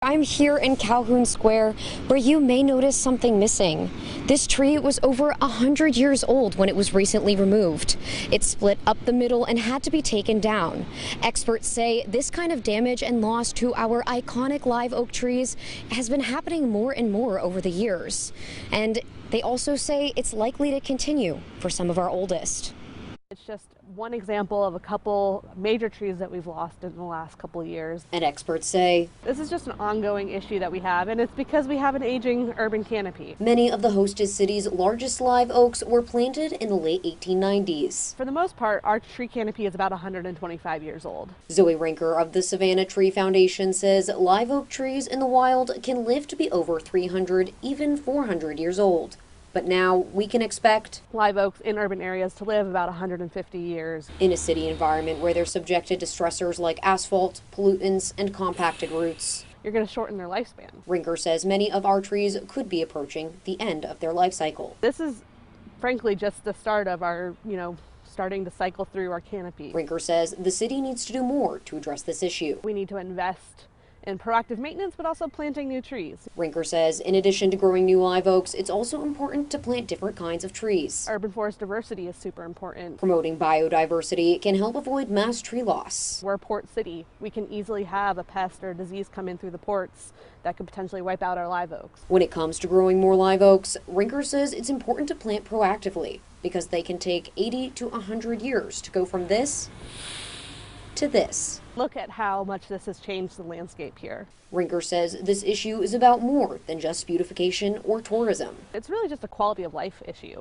I'm here in Calhoun Square, where you may notice something missing. This tree was over 100 years old when it was recently removed. It split up the middle and had to be taken down. Experts say this kind of damage and loss to our iconic live oak trees has been happening more and more over the years. And they also say it's likely to continue for some of our oldest. It's just one example of a couple major trees that we've lost in the last couple of years. And experts say this is just an ongoing issue that we have, and it's because we have an aging urban canopy. Many of the hostess city's largest live oaks were planted in the late 1890s. For the most part, our tree canopy is about 125 years old. Zoe Rinker of the Savannah Tree Foundation says live oak trees in the wild can live to be over 300, even 400 years old. But now we can expect live oaks in urban areas to live about 150 years. In a city environment where they're subjected to stressors like asphalt, pollutants, and compacted roots. You're going to shorten their lifespan. Rinker says many of our trees could be approaching the end of their life cycle. This is frankly just the start of our, starting to cycle through our canopy. Rinker says the city needs to do more to address this issue. We need to invest in proactive maintenance, but also planting new trees. Rinker says in addition to growing new live oaks, it's also important to plant different kinds of trees. Urban forest diversity is super important. Promoting biodiversity can help avoid mass tree loss. We're a port city. We can easily have a pest or a disease come in through the ports that could potentially wipe out our live oaks. When it comes to growing more live oaks, Rinker says it's important to plant proactively because they can take 80 to 100 years to go from this to this. Look at how much this has changed the landscape here. Rinker says this issue is about more than just beautification or tourism. It's really just a quality of life issue.